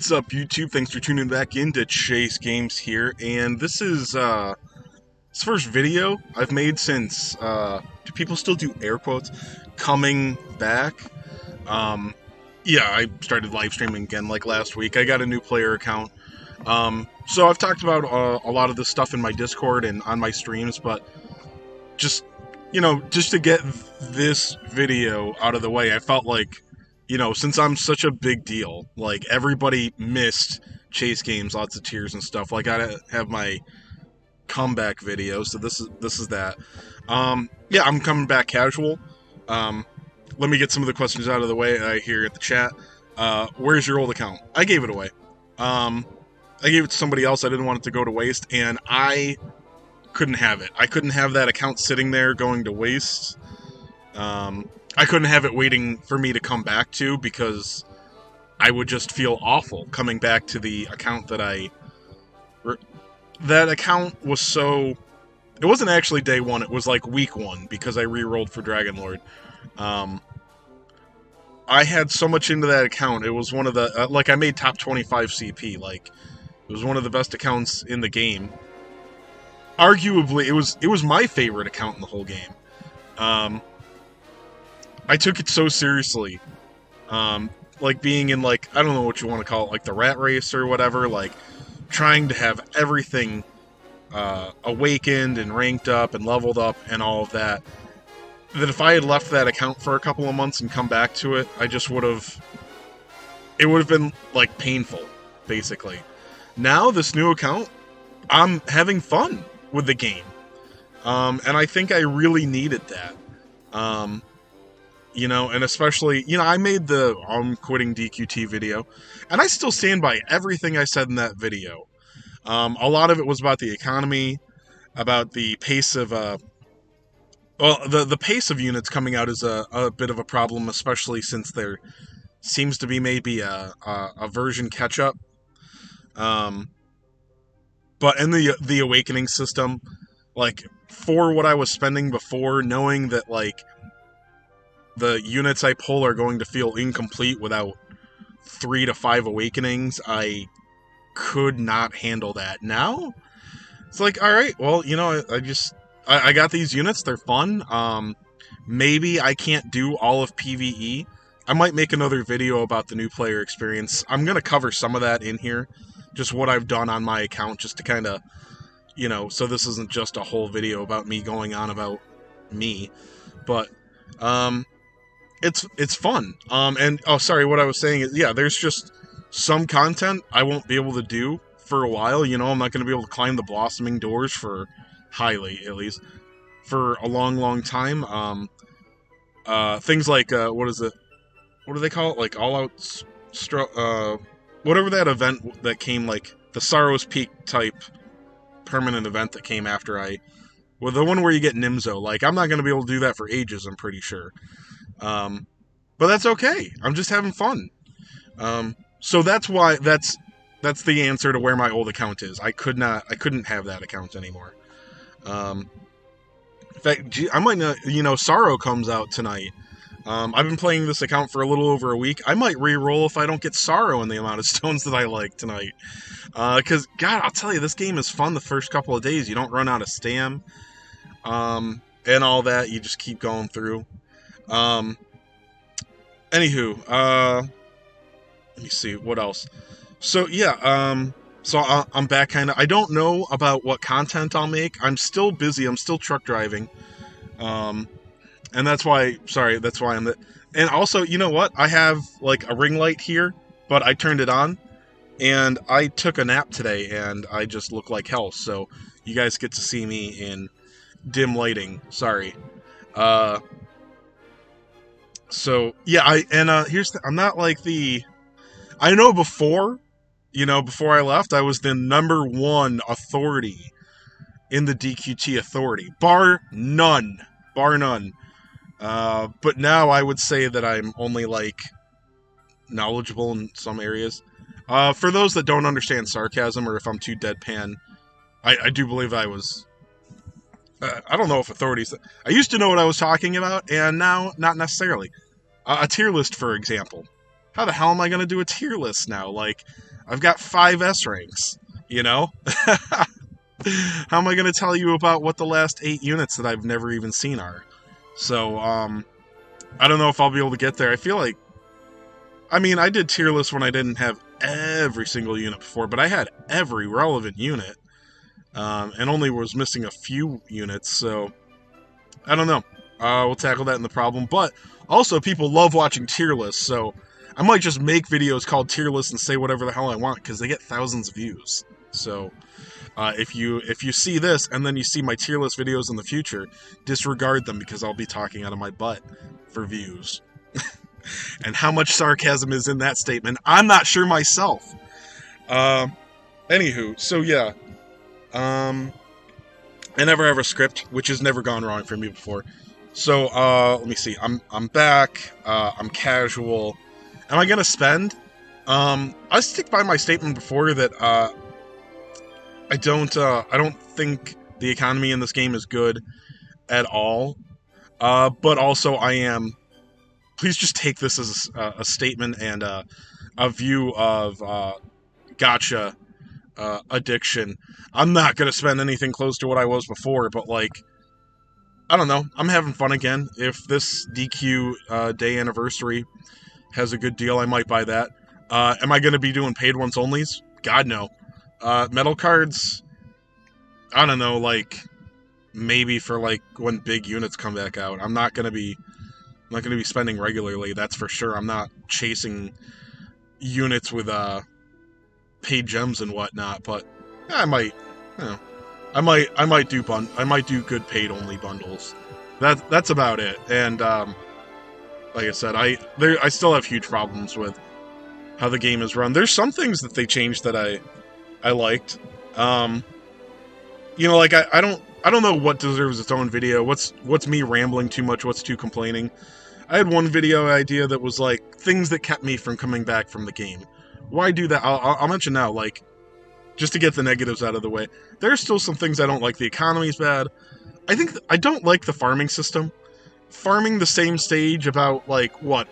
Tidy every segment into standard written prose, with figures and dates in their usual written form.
What's up, YouTube? Thanks for tuning back in to Chase Games here, and this is this first video I've made since do people still do air quotes? Coming back. Yeah, I started live streaming again like last week. I got a new player account. So I've talked about a lot of this stuff in my Discord and on my streams, but just just to get this video out of the way, I felt like, since I'm such a big deal, like everybody missed Chase Games, lots of tears and stuff. Like I have my comeback video, so this is that. Yeah, I'm coming back casual. Let me get some of the questions out of the way here at the chat. Where's your old account? I gave it away. I gave it to somebody else. I didn't want it to go to waste, and I couldn't have it. I couldn't have that account sitting there going to waste. I couldn't have it waiting for me to come back to, because I would just feel awful coming back to the account that that account was so... It wasn't actually day one, it was like week one, because I re-rolled for Dragon Lord. I had so much into that account. It was one of the... like, I made top 25 CP. Like, it was one of the best accounts in the game. Arguably, it was my favorite account in the whole game. I took it so seriously. Like being in, like, I don't know what you want to call it, like the rat race or whatever, like trying to have everything awakened and ranked up and leveled up and all of that. That if I had left that account for a couple of months and come back to it, I just would have... It would have been, like, painful, basically. Now, this new account, I'm having fun with the game. And I think I really needed that. And especially, I made the I'm quitting DQT video, and I still stand by everything I said in that video. A lot of it was about the economy, about the pace of, the pace of units coming out is a bit of a problem, especially since there seems to be maybe a version catch-up. But in the awakening system, like, for what I was spending before, knowing that, like, the units I pull are going to feel incomplete without 3 to 5 awakenings, I could not handle that. Now, it's like, alright, well, I got these units, they're fun. Maybe I can't do all of PvE. I might make another video about the new player experience. I'm going to cover some of that in here, just what I've done on my account, just to kind of, so this isn't just a whole video about me going on about me. But, it's fun. And, oh, sorry, what I was saying is, yeah, there's just some content I won't be able to do for a while. I'm not going to be able to climb the blossoming doors for, highly, at least, for a long, long time. Things like, what is it? What do they call it? Like, All Out, whatever that event that came, like, the Sorrow's Peak type permanent event that came after well, the one where you get Nimzo. Like, I'm not going to be able to do that for ages, I'm pretty sure. But that's okay. I'm just having fun. So that's why, that's the answer to where my old account is. I couldn't have that account anymore. In fact, I might not, Sorrow comes out tonight. I've been playing this account for a little over a week. I might re-roll if I don't get Sorrow in the amount of stones that I like tonight. Because, God, I'll tell you, this game is fun the first couple of days. You don't run out of stam. And all that. You just keep going through. Anywho, let me see, what else? So, yeah, so I'm back kind of... I don't know about what content I'll make. I'm still busy. I'm still truck driving. And that's why... Sorry, that's why I'm... And also, you know what? I have, like, a ring light here, but I turned it on, and I took a nap today, and I just look like hell. So, you guys get to see me in dim lighting. Sorry. So, yeah, here's the... I'm not like the... I know before I left, I was the #1 authority in the DQT authority. Bar none. But now I would say that I'm only, like, knowledgeable in some areas. For those that don't understand sarcasm, or if I'm too deadpan, I do believe I was... I don't know if authorities... I used to know what I was talking about, and now, not necessarily. A tier list, for example. How the hell am I going to do a tier list now? Like, I've got 5 S ranks, you know? How am I going to tell you about what the last 8 units that I've never even seen are? So, I don't know if I'll be able to get there. I feel like, I mean, I did tier lists when I didn't have every single unit before, but I had every relevant unit, and only was missing a few units, so I don't know. We'll tackle that in the problem, but also people love watching tier lists, so I might just make videos called tier lists and say whatever the hell I want, because they get thousands of views. So, if you see this, and then you see my tier list videos in the future, disregard them, because I'll be talking out of my butt for views. And how much sarcasm is in that statement, I'm not sure myself. Anywho, so yeah. I never have a script, which has never gone wrong for me before. So, let me see. I'm back. I'm casual. Am I gonna spend? I stick by my statement before that, I don't think the economy in this game is good at all. But also I am... Please just take this as a statement and a view of gotcha addiction. I'm not going to spend anything close to what I was before, but, like, I don't know. I'm having fun again. If this DQ day anniversary has a good deal, I might buy that. Am I going to be doing paid ones onlys? God, no. Metal cards, I don't know, like, maybe for, like, when big units come back out. I'm not going to be spending regularly, that's for sure. I'm not chasing units with paid gems and whatnot, but I might, you know, I might do good paid only bundles. That's about it. And like I said, I still have huge problems with how the game is run. There's some things that they changed that I liked. You know, like I don't know what deserves its own video. What's me rambling too much? What's too complaining? I had one video idea that was like things that kept me from coming back from the game. Why do that? I'll mention now, like, just to get the negatives out of the way. There are still some things I don't like. The economy's bad. I don't like the farming system. Farming the same stage about, like, what,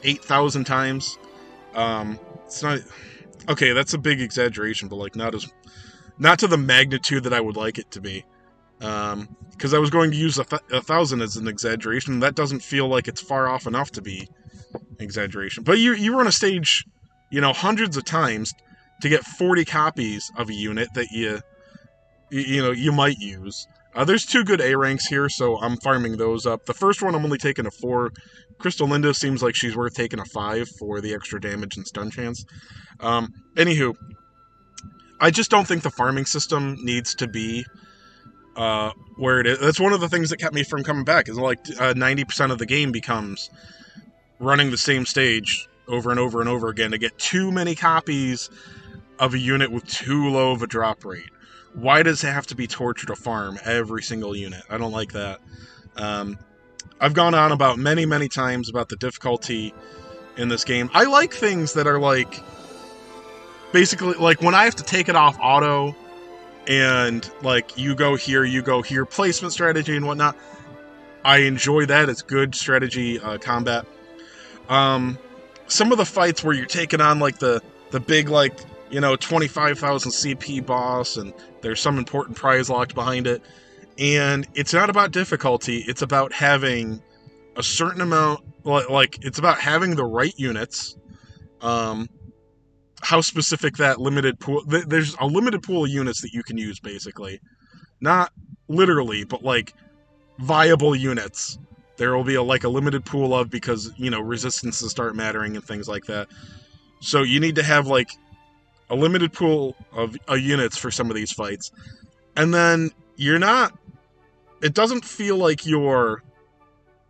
8,000 times? It's not... Okay, that's a big exaggeration, but, like, not to the magnitude that I would like it to be. Because I was going to use 1,000 as an exaggeration, and that doesn't feel like it's far off enough to be exaggeration. But you run a stage, you know, hundreds of times to get 40 copies of a unit that you might use. There's 2 good A ranks here, so I'm farming those up. The first one I'm only taking a 4. Crystal Linda seems like she's worth taking a 5 for the extra damage and stun chance. Anywho, I just don't think the farming system needs to be where it is. That's one of the things that kept me from coming back, is like 90% of the game becomes running the same stage over and over and over again to get too many copies of a unit with too low of a drop rate. Why does it have to be torture to farm every single unit? I don't like that. I've gone on about many times about the difficulty in this game. I like things that are like, basically, like when I have to take it off auto and, like, you go here, placement strategy and whatnot. I enjoy that. It's good strategy combat. Some of the fights where you're taking on, like, the big, like, you know, 25,000 CP boss, and there's some important prize locked behind it. And it's not about difficulty. It's about having a certain amount, like, it's about having the right units. How specific that limited pool... There's a limited pool of units that you can use, basically. Not literally, but, like, viable units. There will be, a limited pool of, because, you know, resistances start mattering and things like that. So you need to have, like, a limited pool of units for some of these fights. And then you're not... It doesn't feel like you're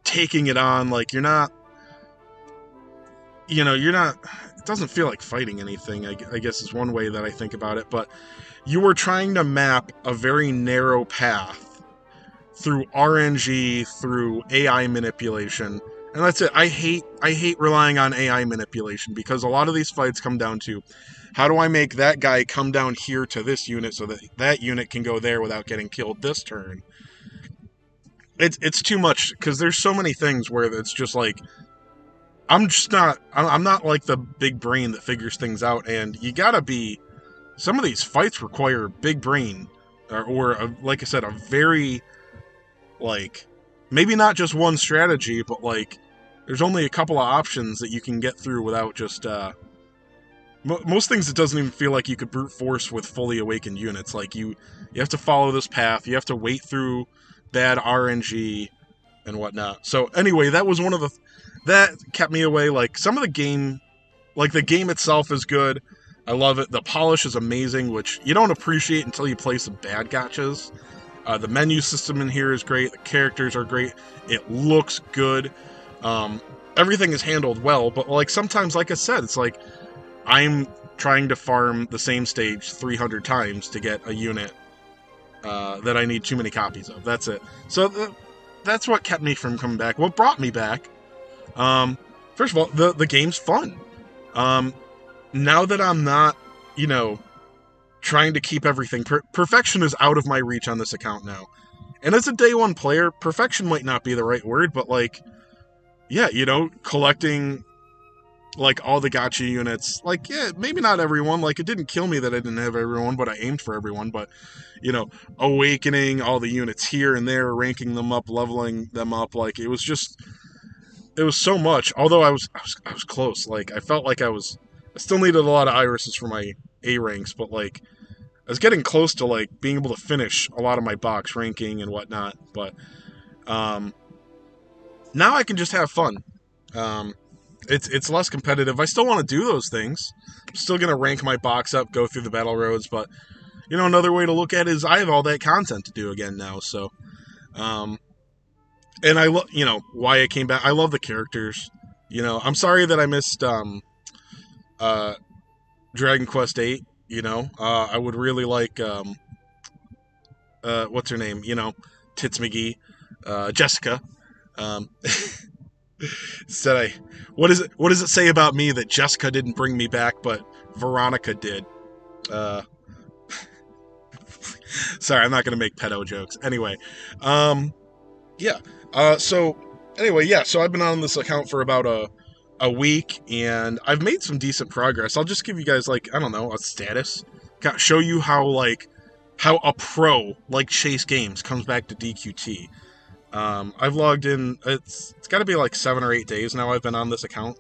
taking it on, like, you're not... You know, you're not... It doesn't feel like fighting anything, I guess is one way that I think about it, but you were trying to map a very narrow path through RNG, through AI manipulation, and that's it. I hate relying on AI manipulation, because a lot of these fights come down to, how do I make that guy come down here to this unit so that that unit can go there without getting killed this turn? It's too much, because there's so many things where it's just like, I'm just not. I'm not like the big brain that figures things out, and you gotta be. Some of these fights require big brain, or like I said, a very like maybe not just one strategy, but like there's only a couple of options that you can get through without just. Most things it doesn't even feel like you could brute force with fully awakened units. Like you have to follow this path. You have to wait through bad RNG and whatnot. So anyway, that was one of the that kept me away. Like some of the game, like the game itself is good. I love it. The polish is amazing, which you don't appreciate until you play some bad gotchas. The menu system in here is great. The characters are great. It looks good. Everything is handled well, but like sometimes, like I said, it's like I'm trying to farm the same stage 300 times to get a unit that I need too many copies of. That's it. So that's what kept me from coming back. What brought me back? First of all, the game's fun. Now that I'm not, trying to keep everything perfection is out of my reach on this account now. And as a day one player, perfection might not be the right word, but like, yeah, collecting like all the gacha units, like, yeah, maybe not everyone, like it didn't kill me that I didn't have everyone, but I aimed for everyone. But awakening all the units here and there, ranking them up, leveling them up, like it was so much. Although I was close. Like I felt like I still needed a lot of irises for my A ranks, but like I was getting close to like being able to finish a lot of my box ranking and whatnot. But now I can just have fun. It's less competitive. I still want to do those things. I'm still gonna rank my box up, go through the battle roads, but another way to look at it is I have all that content to do again now. So, and I love why I came back. I love the characters. I'm sorry that I missed Dragon Quest VIII. I would really like what's her name? Tits McGee, Jessica. Said what does it say about me that Jessica didn't bring me back, but Veronica did? Sorry, I'm not gonna make pedo jokes. Anyway, yeah. So anyway, yeah. So I've been on this account for about a week, and I've made some decent progress. I'll just give you guys like I don't know a status, show you how a pro like Chase Games comes back to DQT. I've logged in. It's got to be like 7 or 8 days now. I've been on this account.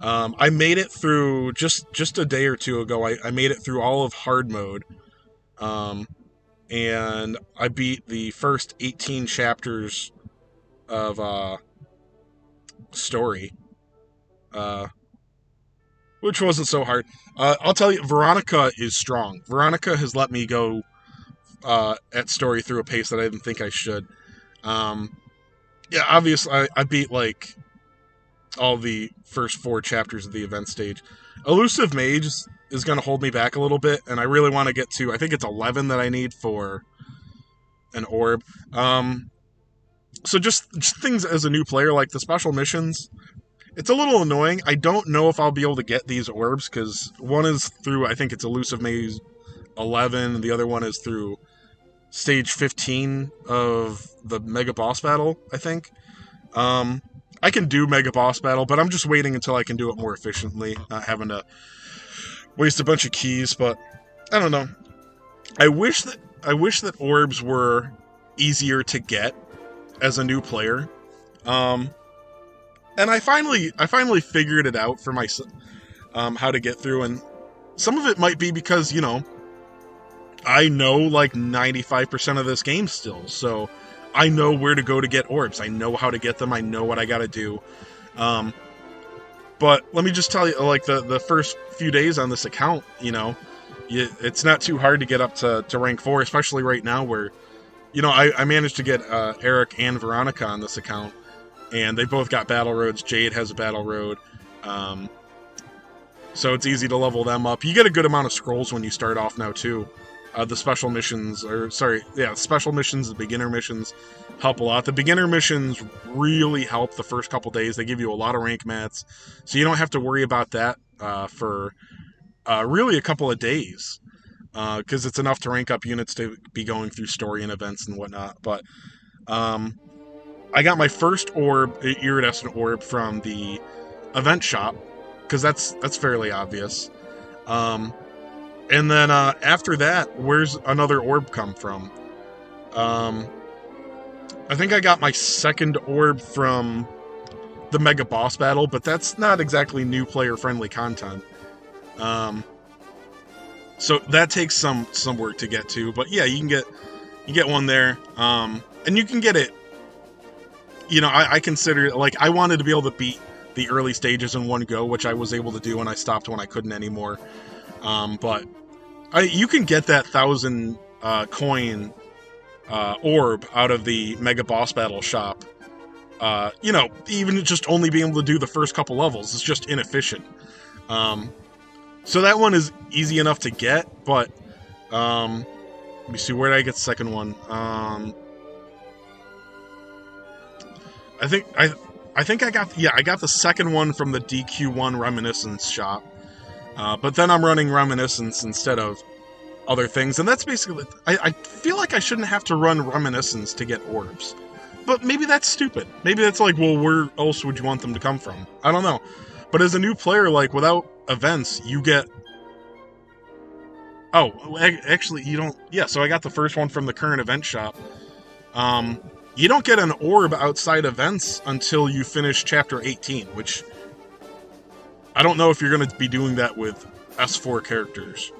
I made it through just a day or two ago. I made it through all of hard mode, and I beat the first 18 chapters of story, which wasn't so hard. I'll tell you, Veronica is strong. Veronica has let me go at story through a pace that I didn't think I should. Yeah, obviously, I beat, like, all the first 4 chapters of the event stage. Elusive Mage is going to hold me back a little bit, and I really want to get to, I think it's 11 that I need for an orb. So just things as a new player, like the special missions, it's a little annoying. I don't know if I'll be able to get these orbs, because one is through, I think it's Elusive Mage 11, and the other one is through stage 15 of the Mega Boss Battle, I think. I can do Mega Boss Battle, but I'm just waiting until I can do it more efficiently, not having to waste a bunch of keys, but I don't know. I wish that orbs were easier to get as a new player. And I finally figured it out for myself, how to get through, and some of it might be because, I know like 95% of this game still, so I know where to go to get orbs. I know how to get them. I know what I gotta do. But let me just tell you, like the first few days on this account, it's not too hard to get up to rank 4, especially right now where, I managed to get Eric and Veronica on this account, and they both got battle roads. Jade has a battle road. So it's easy to level them up. You get a good amount of scrolls when you start off now, too. The special missions, special missions, the beginner missions help a lot. The beginner missions really help the first couple days. They give you a lot of rank mats, so you don't have to worry about that for really a couple of days, because it's enough to rank up units to be going through story and events and whatnot. But I got my first orb, iridescent orb, from the event shop, because that's fairly obvious. And then after that, where's another orb come from? I think I got my second orb from the Mega Boss Battle, but that's not exactly new player-friendly content. So that takes some work to get to, but yeah, you get one there, and you can get it. You know, I consider, like, I wanted to be able to beat the early stages in one go, which I was able to do, and I stopped when I couldn't anymore. But you can get that 1,000 coin orb out of the Mega Boss Battle shop. You know, even just only being able to do the first couple levels is just inefficient. So that one is easy enough to get, but let me see, where did I get the second one? I think I got the second one from the DQ1 Reminiscence shop. But then I'm running Reminiscence instead of other things, and that's basically... I feel like I shouldn't have to run Reminiscence to get orbs. But maybe that's stupid. Maybe that's like, well, where else would you want them to come from? I don't know. But as a new player, like, without events, you get... Oh, actually, you don't... Yeah, so I got the first one from the current event shop. You don't get an orb outside events until you finish Chapter 18, which... I don't know if you're going to be doing that with S4 characters.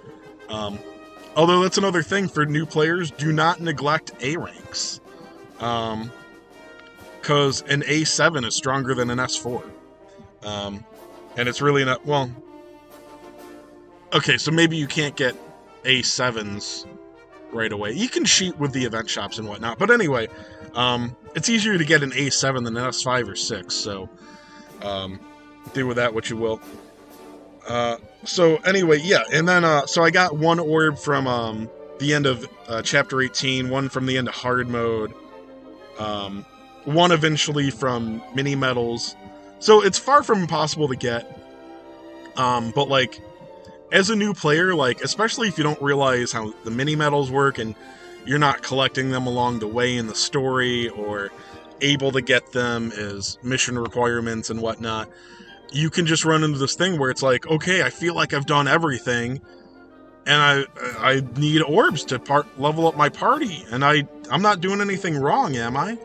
Although that's another thing for new players, do not neglect A ranks. Because an A7 is stronger than an S4. And it's really not... Well... Okay, so maybe you can't get A7s right away. You can cheat with the event shops and whatnot. But anyway, it's easier to get an A7 than an S5 or 6, so... do with that what you will. So anyway, yeah, and then so I got one orb from the end of Chapter 18, one from the end of Hard Mode, one eventually from Mini Medals. So it's far from impossible to get. But like, as a new player, like, especially if you don't realize how the Mini Medals work and you're not collecting them along the way in the story or able to get them as mission requirements and whatnot, you can just run into this thing where it's like, okay, I feel like I've done everything, and I need orbs to level up my party, and I'm not doing anything wrong, am I?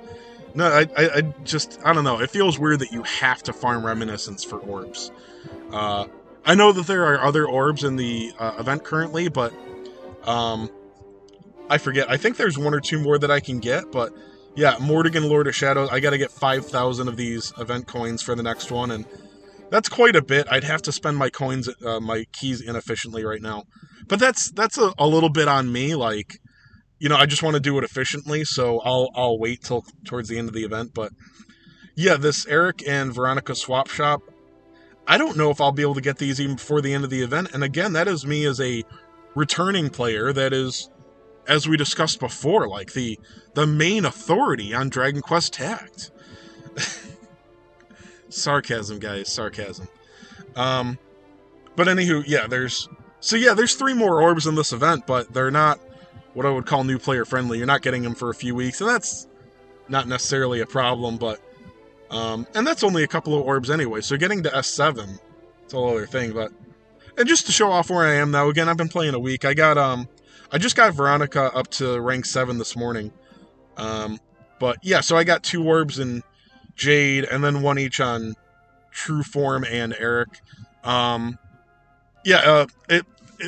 No, I don't know. It feels weird that you have to farm Reminiscence for orbs. I know that there are other orbs in the event currently, but I forget. I think there's one or two more that I can get, but yeah, Mordegon, Lord of Shadows, I gotta get 5,000 of these event coins for the next one, and that's quite a bit. I'd have to spend my coins, my keys inefficiently right now. But that's a little bit on me, like, you know, I just want to do it efficiently, so I'll wait till towards the end of the event. But yeah, this Eric and Veronica swap shop, I don't know if I'll be able to get these even before the end of the event. And again, that is me as a returning player that is, as we discussed before, like the main authority on Dragon Quest Tact. Sarcasm, guys, sarcasm. But anywho, yeah, there's 3 more orbs in this event, but they're not what I would call new player friendly. You're not getting them for a few weeks, and that's not necessarily a problem, but and that's only a couple of orbs anyway, so getting to S7, it's a whole other thing. But, and just to show off where I am now, again, I've been playing a week. I just got Veronica up to rank 7 this morning. But yeah, so I got 2 orbs in Jade, and then 1 each on True Form and Eric.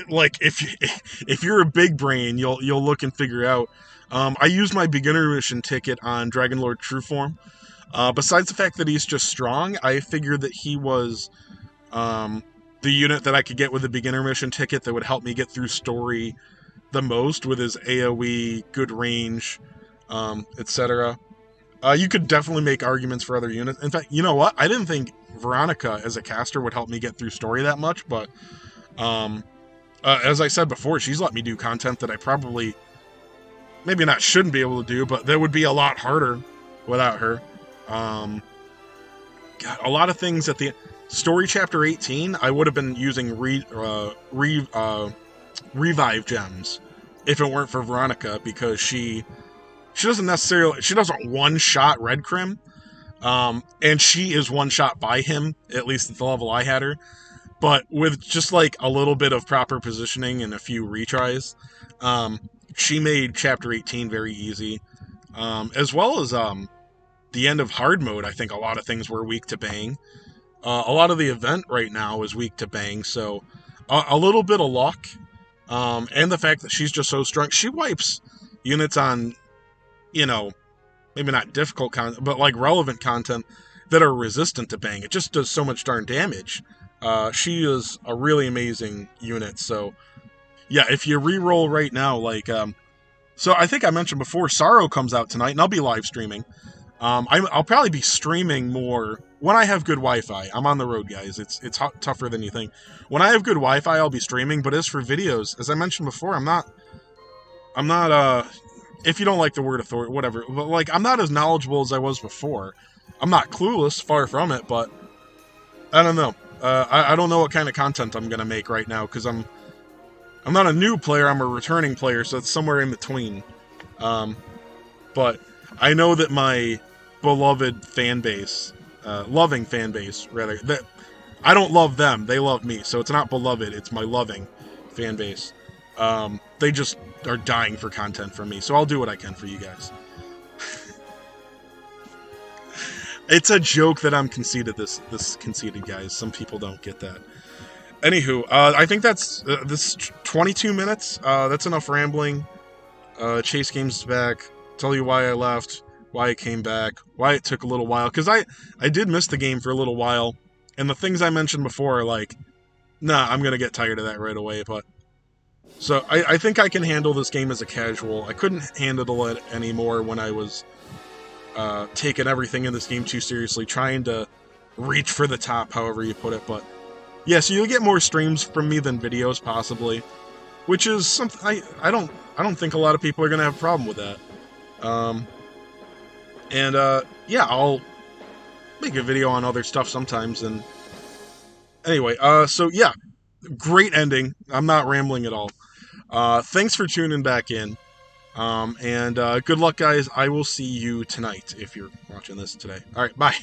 Like, if you're a big brain, you'll look and figure out. I used my beginner mission ticket on Dragon Lord True Form. Besides the fact that he's just strong, I figured that he was the unit that I could get with the beginner mission ticket that would help me get through story the most with his AoE, good range, etc. You could definitely make arguments for other units. In fact, you know what? I didn't think Veronica as a caster would help me get through story that much, but as I said before, she's let me do content that I probably maybe not shouldn't be able to do, but that would be a lot harder without her. God, a lot of things at the story chapter 18, I would have been using revive gems if it weren't for Veronica, because she doesn't one-shot Red Crim, And she is one shot by him, at least at the level I had her. But with just like a little bit of proper positioning and a few retries, she made Chapter 18 very easy. As well as the end of hard mode, I think a lot of things were weak to bang. A lot of the event right now is weak to bang, so a little bit of luck, and the fact that she's just so strong. She wipes units on, maybe not difficult content, but like relevant content that are resistant to bang. It just does so much darn damage. She is a really amazing unit, so yeah, if you re-roll right now, so I think I mentioned before, Sorrow comes out tonight, and I'll be live streaming. I'll probably be streaming more when I have good Wi-Fi. I'm on the road, guys. It's tougher than you think. When I have good Wi-Fi, I'll be streaming. But as for videos, as I mentioned before, I'm not. If you don't like the word authority, whatever. But like, I'm not as knowledgeable as I was before. I'm not clueless, far from it. But I don't know. I don't know what kind of content I'm gonna make right now because I'm not a new player. I'm a returning player, so it's somewhere in between. But I know that my beloved fan base, loving fan base, rather, that I don't love them, they love me, so it's not beloved, it's my loving fan base. They just are dying for content from me, so I'll do what I can for you guys. It's a joke that I'm conceited, this conceited, guys. Some people don't get that. Anywho, I think that's this 22 minutes. That's enough rambling. Chase Games is back. Tell you why I left, why I came back, why it took a little while. Because I did miss the game for a little while. And the things I mentioned before are like, nah, I'm going to get tired of that right away. But so I think I can handle this game as a casual. I couldn't handle it anymore when I was taking everything in this game too seriously, trying to reach for the top, however you put it. But yeah, so you'll get more streams from me than videos, possibly, which is something I don't think a lot of people are gonna have a problem with that. Yeah, I'll make a video on other stuff sometimes. And anyway, so yeah, great ending. I'm not rambling at all. Thanks for tuning back in. Good luck, guys. I will see you tonight if you're watching this today. All right, bye.